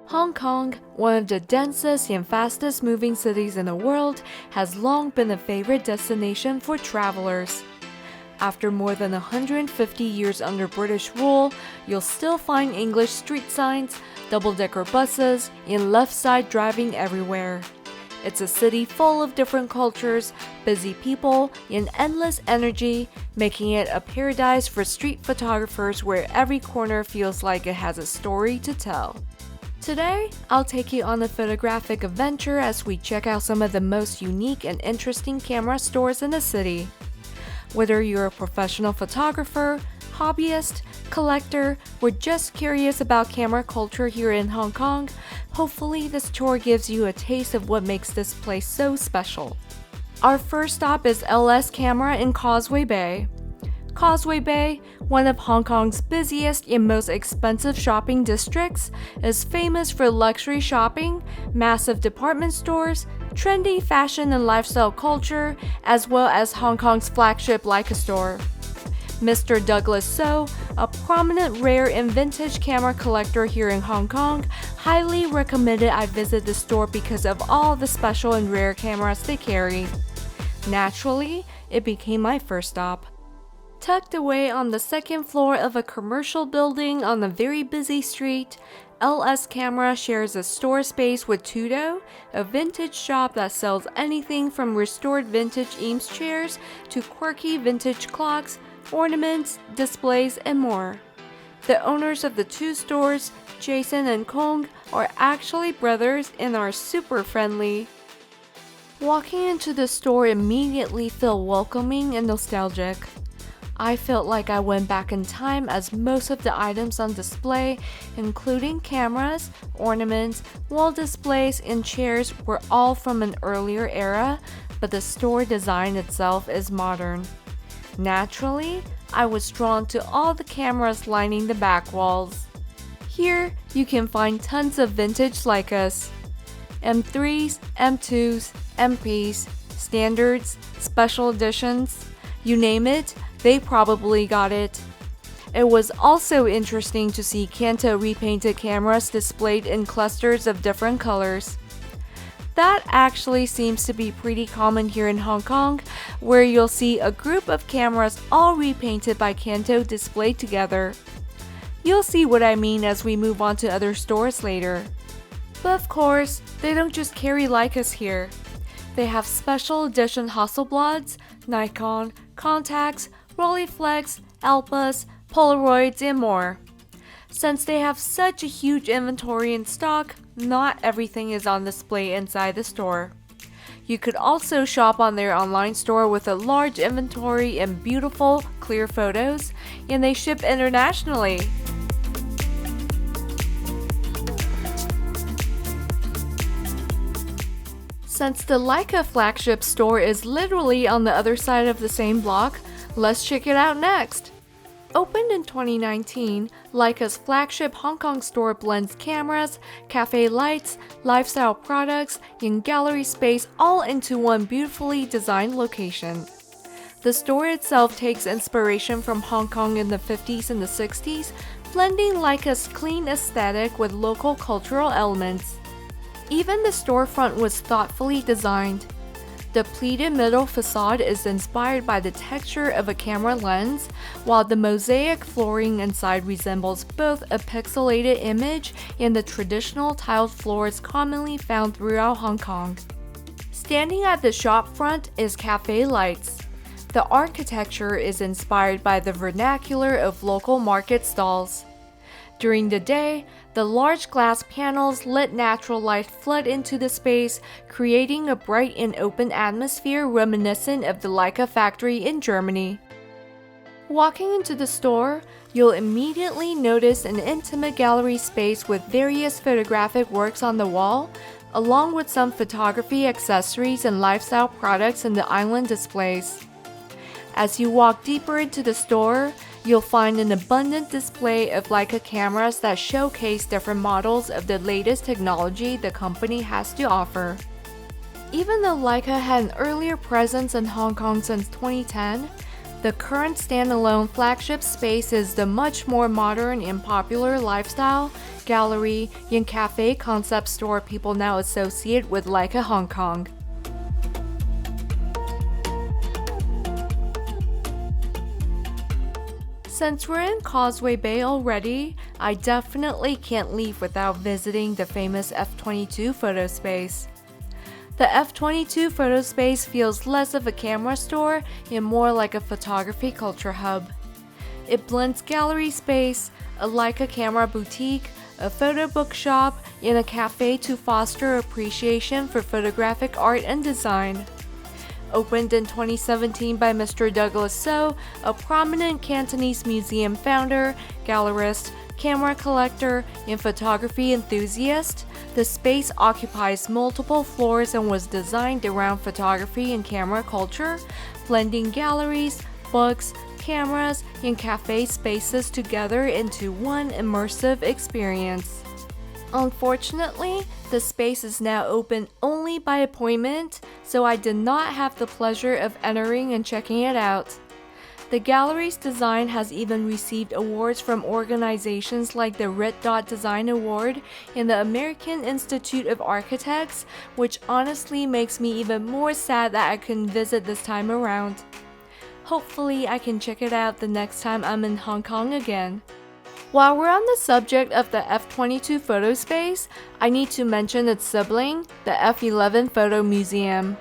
Hong Kong, one of the densest and fastest moving cities in the world, has long been a favorite destination for travelers. After more than 150 years under British rule, you'll still find English street signs, double-decker buses, and left-side driving everywhere. It's a city full of different cultures, busy people, and endless energy, making it a paradise for street photographers where every corner feels like it has a story to tell. Today, I'll take you on a photographic adventure as we check out some of the most unique and interesting camera stores in the city. Whether you're a professional photographer, hobbyist, collector, or just curious about camera culture here in Hong Kong, hopefully this tour gives you a taste of what makes this place so special. Our first stop is LSKamera in Causeway Bay. Causeway Bay, one of Hong Kong's busiest and most expensive shopping districts, is famous for luxury shopping, massive department stores, trendy fashion and lifestyle culture, as well as Hong Kong's flagship Leica store. Mr. Douglas So, a prominent rare and vintage camera collector here in Hong Kong, highly recommended I visit the store because of all the special and rare cameras they carry. Naturally, it became my first stop. Tucked away on the second floor of a commercial building on a very busy street, LSKamera shares a store space with Tudo, a vintage shop that sells anything from restored vintage Eames chairs to quirky vintage clocks, ornaments, displays, and more. The owners of the two stores, Jason and Kong, are actually brothers and are super friendly. Walking into the store immediately felt welcoming and nostalgic. I felt like I went back in time as most of the items on display, including cameras, ornaments, wall displays, and chairs, were all from an earlier era, but the store design itself is modern. Naturally, I was drawn to all the cameras lining the back walls. Here, you can find tons of vintage Leicas, M3s, M2s, MPs, standards, special editions, you name it, they probably got it. It was also interesting to see Canto repainted cameras displayed in clusters of different colors. That actually seems to be pretty common here in Hong Kong, where you'll see a group of cameras all repainted by Canto displayed together. You'll see what I mean as we move on to other stores later. But of course, they don't just carry Leicas here. They have special edition Hasselblads, Nikon, Contacts, Rolleiflex, Alpas, Polaroids, and more. Since they have such a huge inventory in stock, not everything is on display inside the store. You could also shop on their online store with a large inventory and beautiful, clear photos, and they ship internationally. Since the Leica flagship store is literally on the other side of the same block, let's check it out next. Opened in 2019, Leica's flagship Hong Kong store blends cameras, cafe lights, lifestyle products, and gallery space all into one beautifully designed location. The store itself takes inspiration from Hong Kong in the 50s and the 60s, blending Leica's clean aesthetic with local cultural elements. Even the storefront was thoughtfully designed. The pleated middle facade is inspired by the texture of a camera lens, while the mosaic flooring inside resembles both a pixelated image and the traditional tiled floors commonly found throughout Hong Kong. Standing at the shop front is cafe lights. The architecture is inspired by the vernacular of local market stalls. During the day, the large glass panels let natural light flood into the space, creating a bright and open atmosphere reminiscent of the Leica factory in Germany. Walking into the store, you'll immediately notice an intimate gallery space with various photographic works on the wall, along with some photography accessories and lifestyle products in the island displays. As you walk deeper into the store, you'll find an abundant display of Leica cameras that showcase different models of the latest technology the company has to offer. Even though Leica had an earlier presence in Hong Kong since 2010, The current standalone flagship space is the much more modern and popular lifestyle, gallery, and cafe concept store people now associate with Leica Hong Kong. Since we're in Causeway Bay already, I definitely can't leave without visiting the famous F22 Foto Space. The F22 Foto Space feels less of a camera store and more like a photography culture hub. It blends gallery space, a Leica camera boutique, a photo bookshop, and a cafe to foster appreciation for photographic art and design. Opened in 2017 by Mr. Douglas So, a prominent Cantonese museum founder, gallerist, camera collector, and photography enthusiast, the space occupies multiple floors and was designed around photography and camera culture, blending galleries, books, cameras, and cafe spaces together into one immersive experience. Unfortunately, the space is now open only by appointment, so I did not have the pleasure of entering and checking it out. The gallery's design has even received awards from organizations like the Red Dot Design Award and the American Institute of Architects, which honestly makes me even more sad that I couldn't visit this time around. Hopefully, I can check it out the next time I'm in Hong Kong again. While we're on the subject of the F22 Foto Space, I need to mention its sibling, the F11 Foto Museum.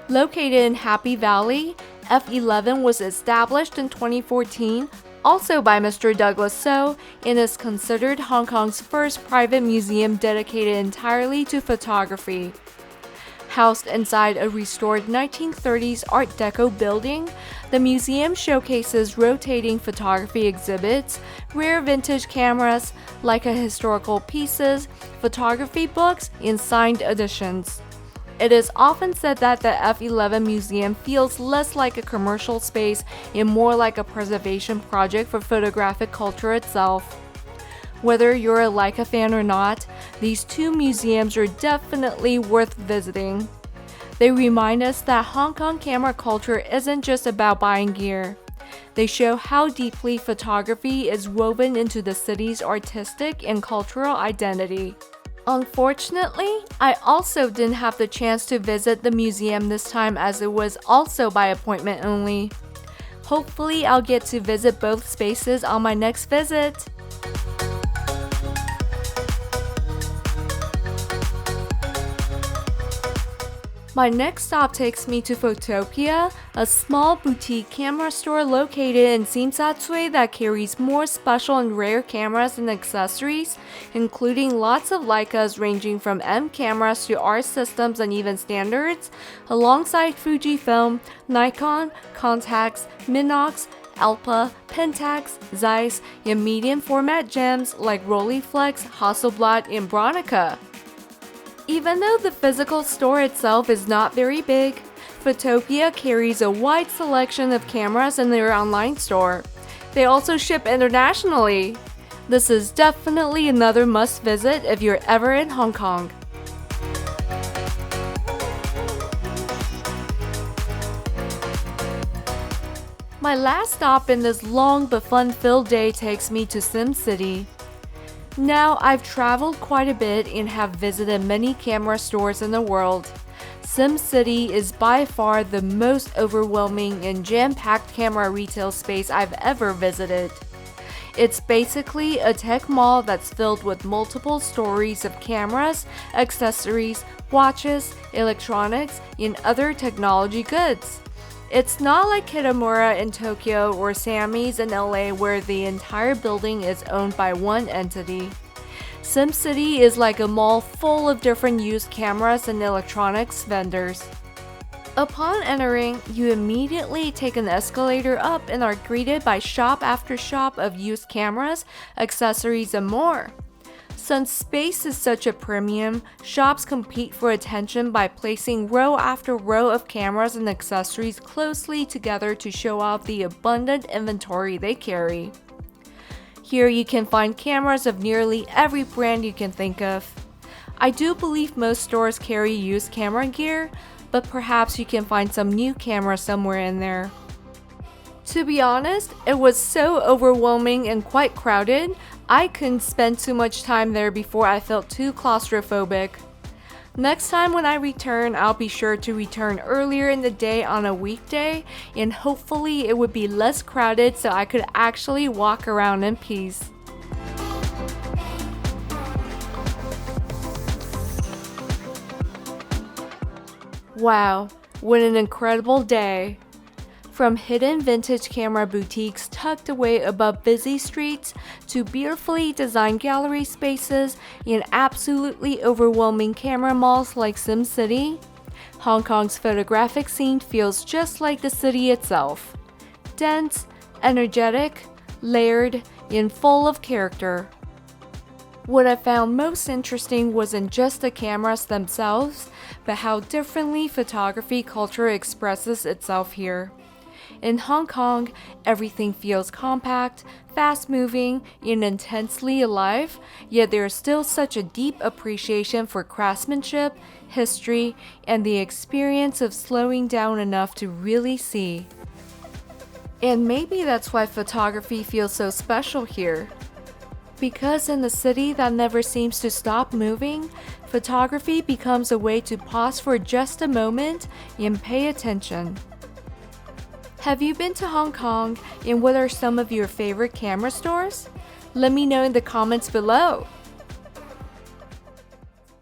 Located in Happy Valley, F11 was established in 2014, also by Mr. Douglas So, and is considered Hong Kong's first private museum dedicated entirely to photography. Housed inside a restored 1930s Art Deco building, the museum showcases rotating photography exhibits, rare vintage cameras, Leica historical pieces, photography books, and signed editions. It is often said that the F11 Museum feels less like a commercial space and more like a preservation project for photographic culture itself. Whether you're a Leica fan or not, these two museums are definitely worth visiting. They remind us that Hong Kong camera culture isn't just about buying gear. They show how deeply photography is woven into the city's artistic and cultural identity. Unfortunately, I also didn't have the chance to visit the museum this time as it was also by appointment only. Hopefully, I'll get to visit both spaces on my next visit. My next stop takes me to Fotopia, a small boutique camera store located in Causeway that carries more special and rare cameras and accessories, including lots of Leicas ranging from M cameras to R systems and even standards, alongside Fujifilm, Nikon, Contax, Minox, Alpa, Pentax, Zeiss, and medium format gems like Rolleiflex, Hasselblad, and Bronica. Even though the physical store itself is not very big, Fotopia carries a wide selection of cameras in their online store. They also ship internationally. This is definitely another must visit if you're ever in Hong Kong. My last stop in this long but fun-filled day takes me to SimCity. Now, I've traveled quite a bit and have visited many camera stores in the world. SimCity is by far the most overwhelming and jam-packed camera retail space I've ever visited. It's basically a tech mall that's filled with multiple stories of cameras, accessories, watches, electronics, and other technology goods. It's not like Kitamura in Tokyo or Sammy's in LA where the entire building is owned by one entity. SimCity is like a mall full of different used cameras and electronics vendors. Upon entering, you immediately take an escalator up and are greeted by shop after shop of used cameras, accessories, and more. Since space is such a premium, shops compete for attention by placing row after row of cameras and accessories closely together to show off the abundant inventory they carry. Here you can find cameras of nearly every brand you can think of. I do believe most stores carry used camera gear, but perhaps you can find some new cameras somewhere in there. To be honest, it was so overwhelming and quite crowded, I couldn't spend too much time there before I felt too claustrophobic. Next time when I return, I'll be sure to return earlier in the day on a weekday, and hopefully it would be less crowded so I could actually walk around in peace. Wow, what an incredible day! From hidden vintage camera boutiques tucked away above busy streets to beautifully designed gallery spaces and absolutely overwhelming camera malls like SimCity, Hong Kong's photographic scene feels just like the city itself. Dense, energetic, layered, and full of character. What I found most interesting wasn't just the cameras themselves, but how differently photography culture expresses itself here. In Hong Kong, everything feels compact, fast-moving, and intensely alive, yet there is still such a deep appreciation for craftsmanship, history, and the experience of slowing down enough to really see. And maybe that's why photography feels so special here. Because in a city that never seems to stop moving, photography becomes a way to pause for just a moment and pay attention. Have you been to Hong Kong, and what are some of your favorite camera stores? Let me know in the comments below.